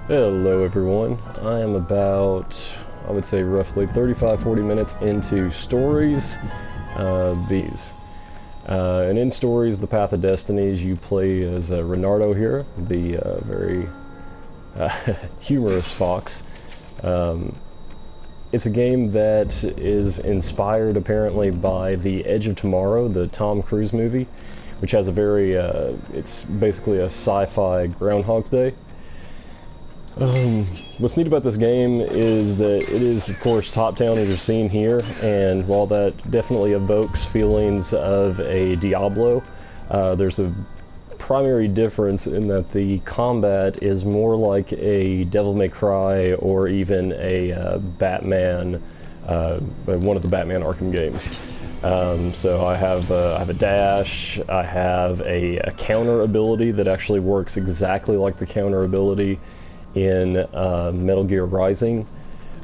Hello everyone, I am about, I would say roughly 35-40 minutes into Stories, these. And in Stories, the Path of Destinies, you play as Renardo here, the very humorous fox. It's a game that is inspired apparently by The Edge of Tomorrow, the Tom Cruise movie, which has a very, it's basically a sci-fi Groundhog's Day. What's neat about this game is that it is, of course, top-down as you're seeing here, and while that definitely evokes feelings of a Diablo, there's a primary difference in that the combat is more like a Devil May Cry or even a Batman, one of the Batman Arkham games. So I have a dash, I have a counter ability that actually works exactly like the counter ability in Metal Gear Rising,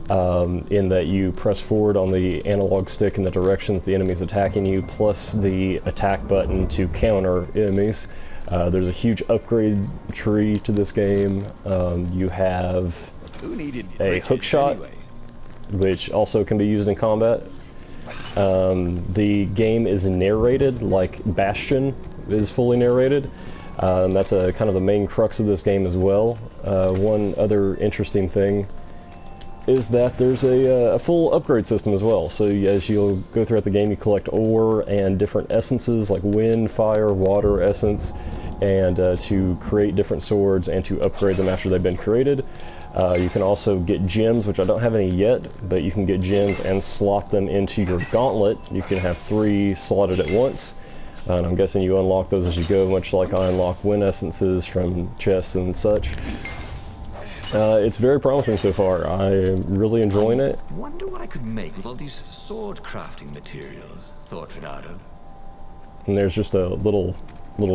in that you press forward on the analog stick in the direction that the enemy is attacking you, plus the attack button to counter enemies. There's a huge upgrade tree to this game. You have a hook shot, which also can be used in combat. The game is narrated like Bastion is fully narrated. That's kind of the main crux of this game as well. One other interesting thing is that there's a full upgrade system as well. So as you'll go throughout the game, you collect ore and different essences like wind, fire, water essence, and to create different swords and to upgrade them after they've been created. You can also get gems, which I don't have any yet, but you can get gems and slot them into your gauntlet. You can have 3 slotted at once. And I'm guessing you unlock those as you go, much like I unlock wind essences from chests and such. It's very promising so far. I'm really enjoying it. Wonder what I could make with all these sword crafting materials, thought Renardo. And there's just a little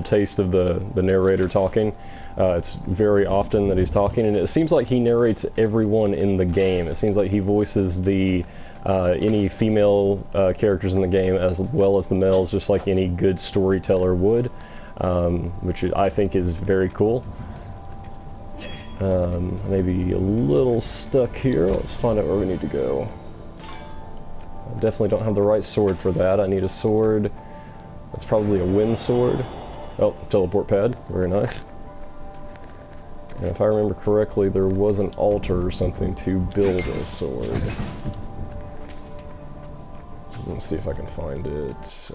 taste of the narrator talking. It's very often that he's talking, and it seems like he narrates everyone in the game. It seems like he voices the any female characters in the game as well as the males, just like any good storyteller would, which I think is very cool. Maybe a little stuck here. Let's find out where we need to go. I definitely don't have the right sword for that. I need a sword. That's probably a wind sword. Oh, teleport pad. Very nice. And if I remember correctly, there was an altar or something to build a sword. Let's see if I can find it. It's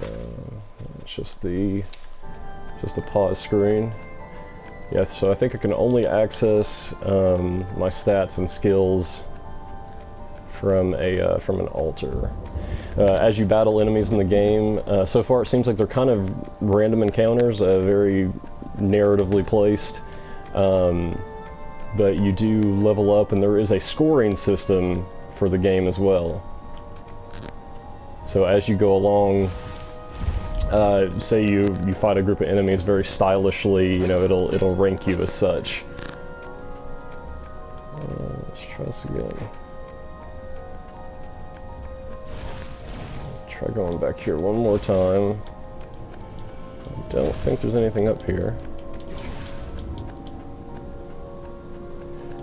just a pause screen. Yeah, so I think I can only access my stats and skills from an altar. As you battle enemies in the game, so far it seems like they're kind of random encounters, very narratively placed. But you do level up, and there is a scoring system for the game as well. So as you go along, say you fight a group of enemies very stylishly, you know, it'll rank you as such. Let's try this again. Try going back here one more time. I don't think there's anything up here.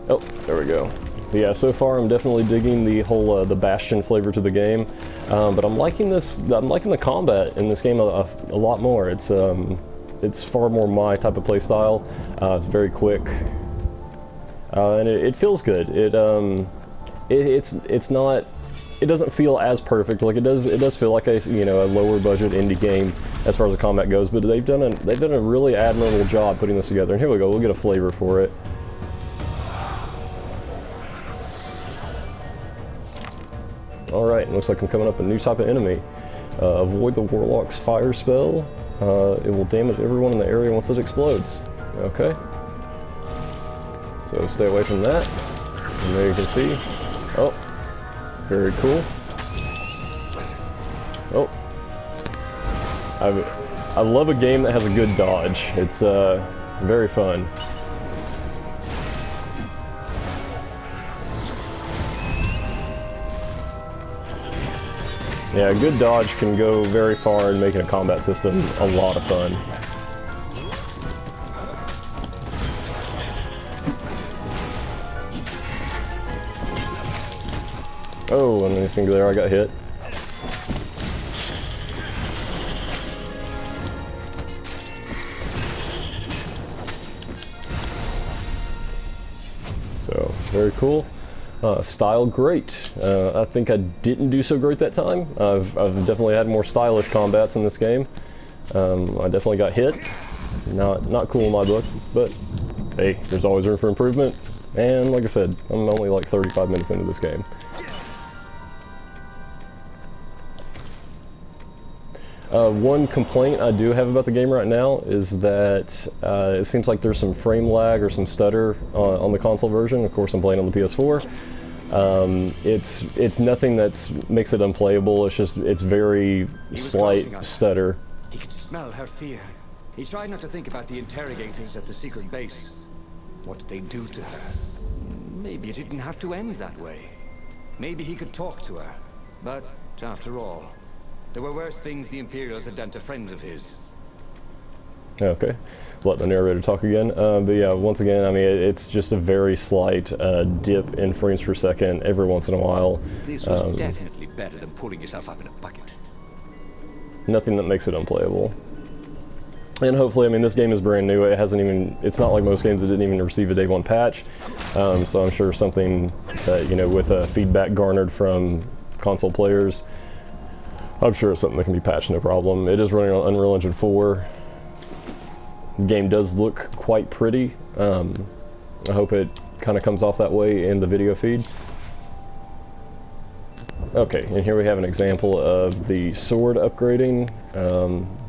Oh, there we go. But yeah, so far I'm definitely digging the whole the Bastion flavor to the game, but I'm liking this. I'm liking the combat in this game a lot more. It's far more my type of play style. It's very quick, and it feels good. It's not. It doesn't feel as perfect. Like it does feel like a a lower budget indie game as far as the combat goes. But they've done a really admirable job putting this together. And here we go. We'll get a flavor for it. Alright, looks like I'm coming up a new type of enemy. Avoid the Warlock's fire spell. It will damage everyone in the area once it explodes. Okay. So stay away from that. And there you can see. Oh. Very cool. Oh. I love a game that has a good dodge. It's very fun. Yeah, a good dodge can go very far in making a combat system a lot of fun. Oh, and then you see there I got hit. So, very cool. Style, great. I think I didn't do so great that time. I've definitely had more stylish combats in this game. I definitely got hit. Not cool in my book, but hey, there's always room for improvement. And like I said, I'm only like 35 minutes into this game. One complaint I do have about the game right now is that it seems like there's some frame lag or some stutter on the console version. Of course, I'm playing on the PS4. It's nothing that makes it unplayable. It's very slight stutter. He could smell her fear. He tried not to think about the interrogators at the secret base. What did they do to her? Maybe it didn't have to end that way. Maybe he could talk to her. But after all, there were worse things the Imperials had done to friends of his. Okay, let the narrator talk again. But yeah, once again, I mean, it's just a very slight dip in frames per second every once in a while. This was definitely better than pulling yourself up in a bucket. Nothing that makes it unplayable. And hopefully, I mean, this game is brand new. It's not like most games that didn't even receive a day one patch. So I'm sure something that, you know, with feedback garnered from console players, I'm sure it's something that can be patched, no problem. It is running on Unreal Engine 4. The game does look quite pretty. I hope it kind of comes off that way in the video feed. Okay, and here we have an example of the sword upgrading.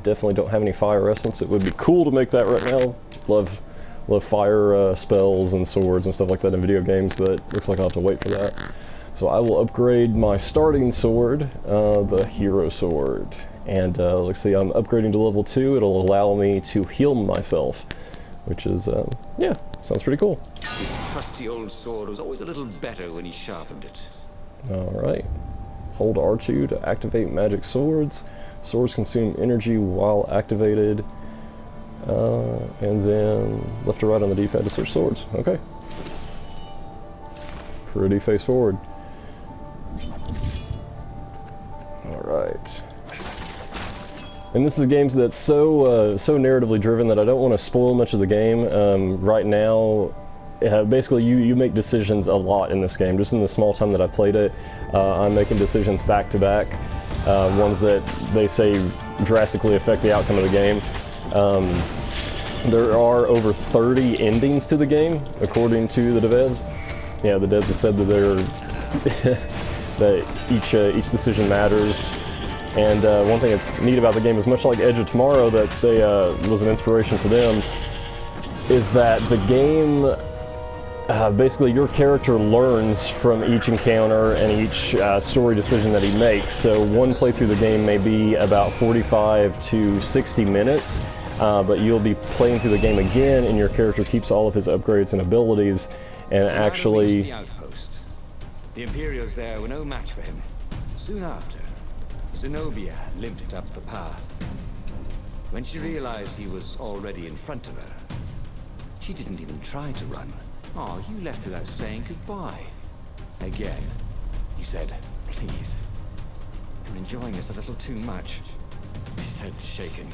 Definitely don't have any fire essence. It would be cool to make that right now. Love fire spells and swords and stuff like that in video games, but looks like I'll have to wait for that. So I will upgrade my starting sword, the hero sword. And let's see, I'm upgrading to level 2. It'll allow me to heal myself, which is, yeah, sounds pretty cool. His trusty old sword was always a little better when he sharpened it. Alright. Hold R2 to activate magic swords. Swords consume energy while activated. And then left to right on the D-pad to switch swords. Okay. Pretty face forward. Alright. And this is a game that's so narratively driven that I don't want to spoil much of the game. Right now, basically you make decisions a lot in this game. Just in the small time that I played it, I'm making decisions back to back. Ones that they say drastically affect the outcome of the game. There are over 30 endings to the game, according to the devs. Yeah, the devs have said that that each decision matters. And one thing that's neat about the game is, much like Edge of Tomorrow, that they was an inspiration for them, is that the game, basically your character learns from each encounter and each story decision that he makes. So one playthrough of the game may be about 45 to 60 minutes, but you'll be playing through the game again, and your character keeps all of his upgrades and abilities, and actually... The outpost. The Imperials there were no match for him. Soon after, Zenobia limped up the path. When she realized he was already in front of her, she didn't even try to run. Oh, you left without saying goodbye. Again, he said, "Please, I'm enjoying this a little too much," she said, shaken.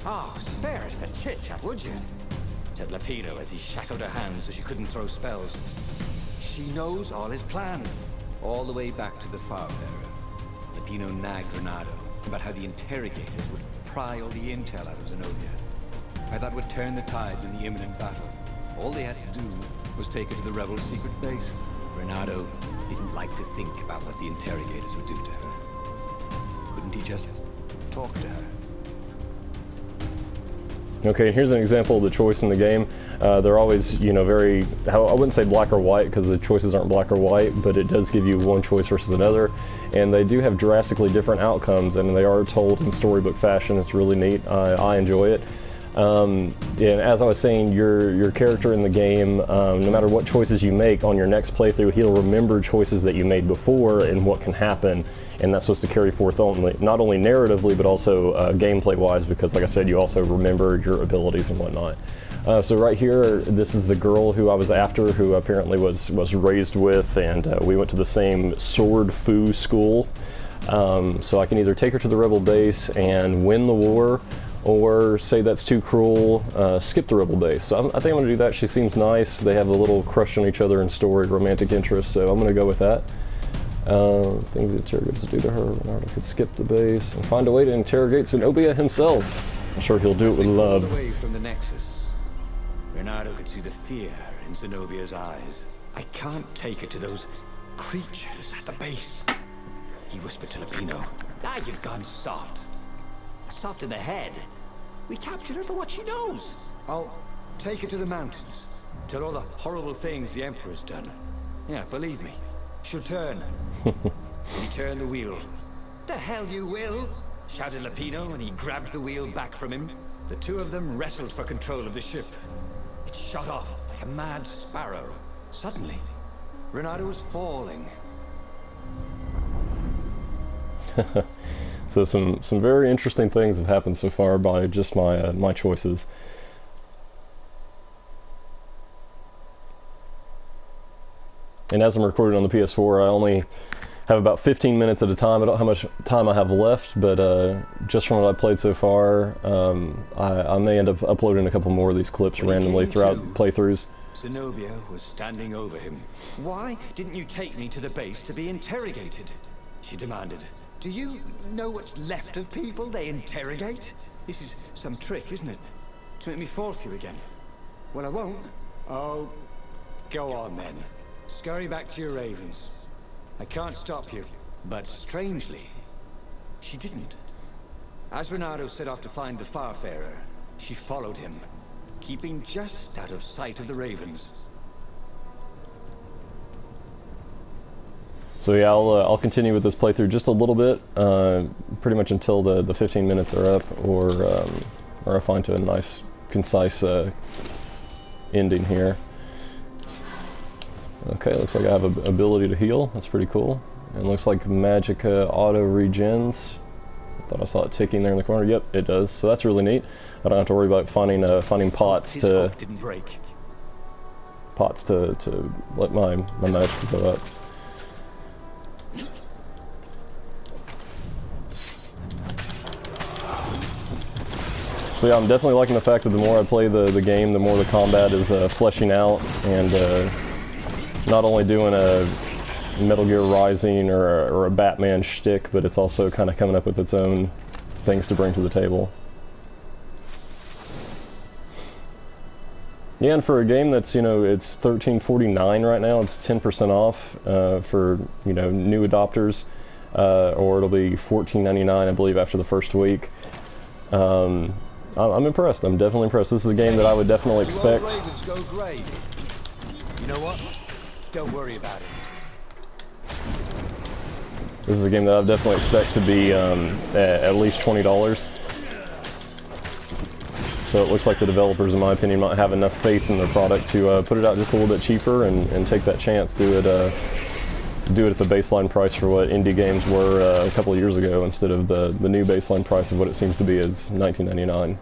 "Oh, spare us the chit-chat, would you?" said Lapino as he shackled her hands so she couldn't throw spells. "She knows all his plans." All the way back to the Farfarer, Lapino nagged Renato about how the interrogators would pry all the intel out of Zenobia. How that would turn the tides in the imminent battle. All they had to do was take her to the rebels' secret base. Renato didn't like to think about what the interrogators would do to her. Couldn't he just talk to her? Okay, here's an example of the choice in the game. They're always, you know, very, I wouldn't say black or white, because the choices aren't black or white, but it does give you one choice versus another. And they do have drastically different outcomes, and they are told in storybook fashion. It's really neat. I enjoy it. And as I was saying, your character in the game, no matter what choices you make on your next playthrough, he'll remember choices that you made before and what can happen, and that's supposed to carry forth not only narratively but also gameplay wise, because like I said, you also remember your abilities and whatnot. So right here, this is the girl who I was after, who apparently was raised with, and we went to the same sword fu school. So I can either take her to the rebel base and win the war, or say that's too cruel, skip the rebel base. So I think I'm gonna do that. She seems nice. They have a little crush on each other in story, romantic interest, so I'm gonna go with that. Things the interrogators do to her. Renardo could skip the base and find a way to interrogate Zenobia himself. I'm sure he'll do it with love. Away from the Nexus, Renardo could see the fear in Zenobia's eyes. I can't take her to those creatures at the base. He whispered to Lapino. Ah, you've gone soft. Soft in the head. We captured her for what she knows. I'll take her to the mountains. Tell all the horrible things the Emperor's done. Yeah, believe me. She'll turn. He turned the wheel. The hell you will! Shouted Lapino, and he grabbed the wheel back from him. The two of them wrestled for control of the ship. It shot off like a mad sparrow. Suddenly, Renardo was falling. So some very interesting things have happened so far by just my choices. And as I'm recording on the PS4, I only have about 15 minutes at a time. I don't know how much time I have left, but just from what I've played so far, I may end up uploading a couple more of these clips randomly throughout playthroughs. Zenobia was standing over him. Why didn't you take me to the base to be interrogated? She demanded. Do you know what's left of people they interrogate? This is some trick, isn't it? To make me fall for you again. Well, I won't. Oh, go on then. Scurry back to your ravens. I can't stop you. But strangely, she didn't. As Renardo set off to find the Farfarer, she followed him, keeping just out of sight of the ravens. So yeah, I'll continue with this playthrough just a little bit, pretty much until the 15 minutes are up, or I find to a nice, concise ending here. Okay, looks like I have an ability to heal. That's pretty cool. And looks like Magicka auto regens. Thought I saw it ticking there in the corner. Yep, it does. So that's really neat. I don't have to worry about finding pots to let my magic go up. So yeah, I'm definitely liking the fact that the more I play the game, the more the combat is fleshing out, and not only doing a Metal Gear Rising or a Batman shtick, but it's also kind of coming up with its own things to bring to the table. Yeah, and for a game that's, you know, it's $13.49 right now, it's 10% off for, you know, new adopters, or it'll be $14.99, I believe, after the first week. I'm impressed. I'm definitely impressed. This is a game that I would definitely expect. Go great. You know what? Don't worry about it. This is a game that I would definitely expect to be at least $20. So it looks like the developers, in my opinion, might have enough faith in their product to put it out just a little bit cheaper and take that chance. Do it at the baseline price for what indie games were a couple of years ago, instead of the new baseline price of what it seems to be is $19.99.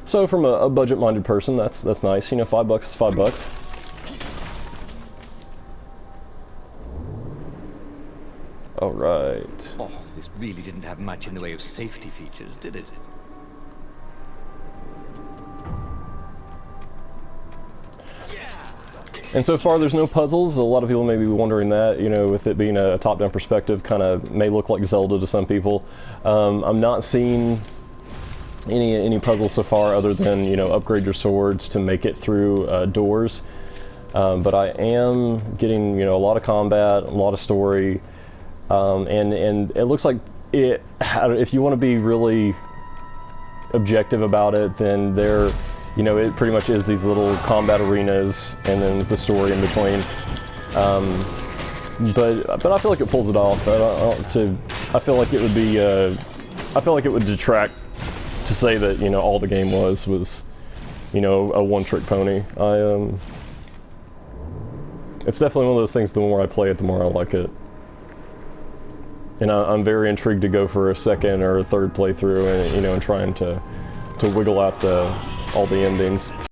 So from a budget-minded person, that's nice. You know, $5 is $5. All right. Oh, this really didn't have much in the way of safety features, did it? And so far, there's no puzzles. A lot of people may be wondering that, you know, with it being a top-down perspective, kind of may look like Zelda to some people. I'm not seeing any puzzles so far, other than, you know, upgrade your swords to make it through doors. But I am getting, you know, a lot of combat, a lot of story, and it looks like it. If you want to be really objective about it, then there. You know, it pretty much is these little combat arenas, and then the story in between. But I feel like it pulls it off. I feel like it would be. I feel like it would detract to say that, you know, all the game was, you know, a one-trick pony. It's definitely one of those things. The more I play it, the more I like it. And I'm very intrigued to go for a second or a third playthrough, and, you know, and trying to wiggle out all the endings.